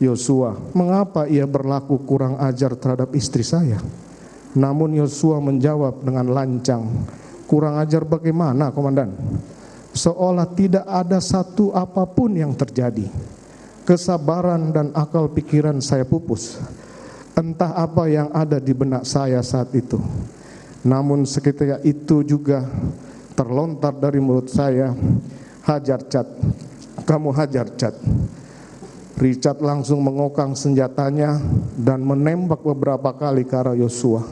Yosua, mengapa ia berlaku kurang ajar terhadap istri saya? Namun Yosua menjawab dengan lancang, kurang ajar bagaimana, komandan? Seolah tidak ada satu apapun yang terjadi. Kesabaran dan akal pikiran saya pupus. Entah apa yang ada di benak saya saat itu. Namun seketika itu juga terlontar dari mulut saya, hajar Chad, kamu hajar Chad. Richard langsung mengokang senjatanya dan menembak beberapa kali ke arah Yosua.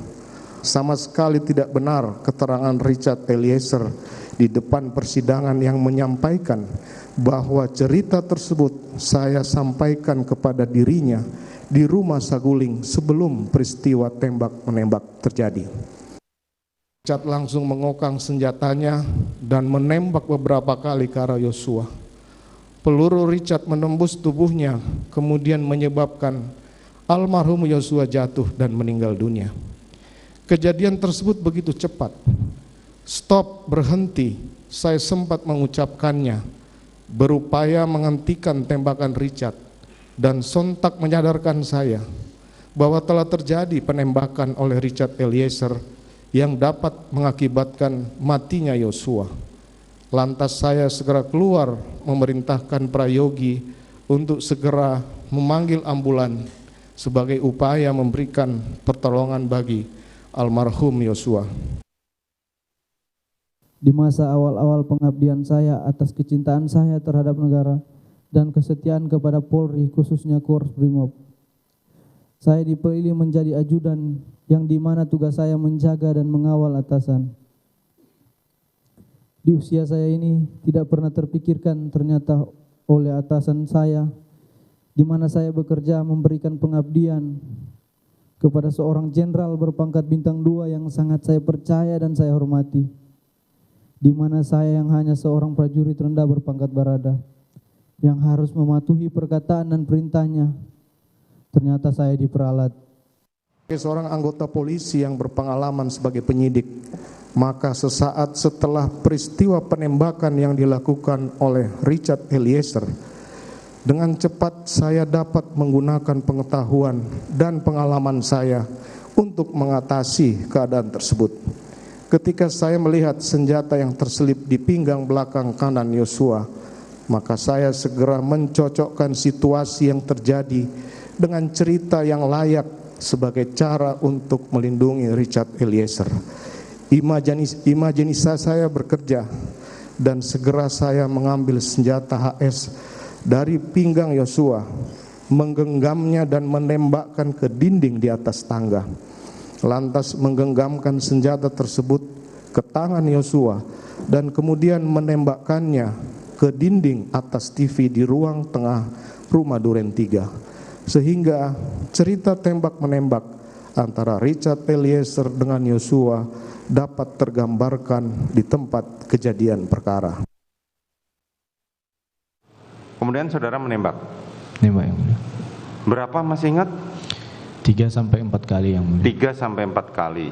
Sama sekali tidak benar keterangan Richard Eliezer di depan persidangan yang menyampaikan bahwa cerita tersebut saya sampaikan kepada dirinya di rumah Saguling sebelum peristiwa tembak-menembak terjadi. Richard langsung mengokang senjatanya dan menembak beberapa kali ke arah Yosua. Peluru Richard menembus tubuhnya, kemudian menyebabkan almarhum Yosua jatuh dan meninggal dunia. Kejadian tersebut begitu cepat. Stop, berhenti, saya sempat mengucapkannya, berupaya menghentikan tembakan Richard, dan sontak menyadarkan saya bahwa telah terjadi penembakan oleh Richard Eliezer yang dapat mengakibatkan matinya Yosua. Lantas saya segera keluar memerintahkan Prayogi untuk segera memanggil ambulan sebagai upaya memberikan pertolongan bagi almarhum Yosua. Di masa awal-awal pengabdian saya atas kecintaan saya terhadap negara dan kesetiaan kepada Polri khususnya Korps Brimob, saya dipilih menjadi ajudan yang dimana tugas saya menjaga dan mengawal atasan. Di usia saya ini tidak pernah terpikirkan ternyata oleh atasan saya di mana saya bekerja memberikan pengabdian kepada seorang jenderal berpangkat bintang 2 yang sangat saya percaya dan saya hormati, di mana saya yang hanya seorang prajurit rendah berpangkat barada yang harus mematuhi perkataan dan perintahnya, ternyata saya diperalat. Sebagai seorang anggota polisi yang berpengalaman sebagai penyidik, maka sesaat setelah peristiwa penembakan yang dilakukan oleh Richard Eliezer, dengan cepat saya dapat menggunakan pengetahuan dan pengalaman saya untuk mengatasi keadaan tersebut. Ketika saya melihat senjata yang terselip di pinggang belakang kanan Yosua, maka saya segera mencocokkan situasi yang terjadi dengan cerita yang layak sebagai cara untuk melindungi Richard Eliezer. Imajinasi saya bekerja dan segera saya mengambil senjata HS dari pinggang Yosua, menggenggamnya dan menembakkan ke dinding di atas tangga. Lantas menggenggamkan senjata tersebut ke tangan Yosua dan kemudian menembakkannya ke dinding atas TV di ruang tengah rumah Duren 3. Sehingga cerita tembak-menembak antara Richard Eliezer dengan Yosua dapat tergambarkan di tempat kejadian perkara. Kemudian saudara menembak? Nembak yang mulia. Berapa masih ingat? 3 sampai 4 kali yang mulia. 3 sampai 4 kali.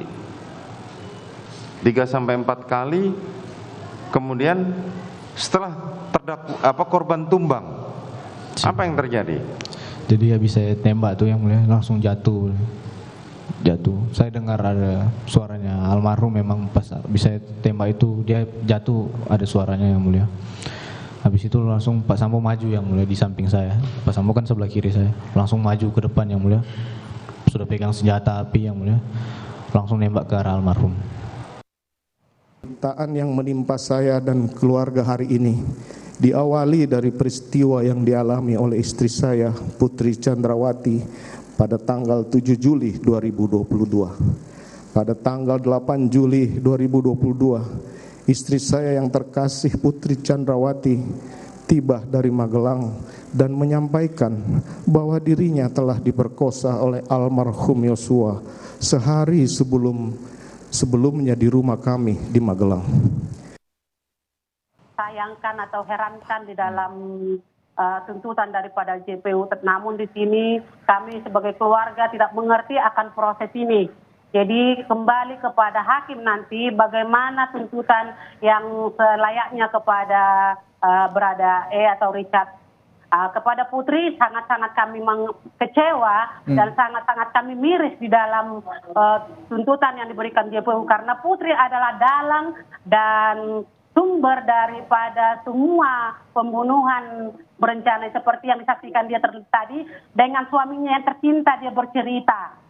3 sampai 4 kali. Kemudian setelah korban tumbang, apa yang terjadi? Jadi habis saya tembak tuh yang mulia langsung jatuh. Saya dengar ada suaranya almarhum, memang pas bisa tembak itu dia jatuh ada suaranya yang mulia. Habis itu langsung Pak Sambo maju yang mulia di samping saya. Pak Sambo kan sebelah kiri saya. Langsung maju ke depan yang mulia. Sudah pegang senjata api yang mulia. Langsung nembak ke arah almarhum. Penderitaan yang menimpa saya dan keluarga hari ini diawali dari peristiwa yang dialami oleh istri saya, Putri Chandrawati, pada tanggal 7 Juli 2022. Pada tanggal 8 Juli 2022, istri saya yang terkasih Putri Chandrawati tiba dari Magelang dan menyampaikan bahwa dirinya telah diperkosa oleh almarhum Yosua sehari sebelumnya di rumah kami di Magelang. Sayangkan atau herankan di dalam tuntutan daripada JPU, namun di sini kami sebagai keluarga tidak mengerti akan proses ini. Jadi kembali kepada hakim nanti bagaimana tuntutan yang selayaknya kepada berada atau Richard Kepada Putri sangat-sangat kami kecewa dan sangat-sangat kami miris di dalam tuntutan yang diberikan JPU, karena Putri adalah dalang dan sumber daripada semua pembunuhan berencana seperti yang disaksikan dia tadi dengan suaminya yang tercinta. Dia bercerita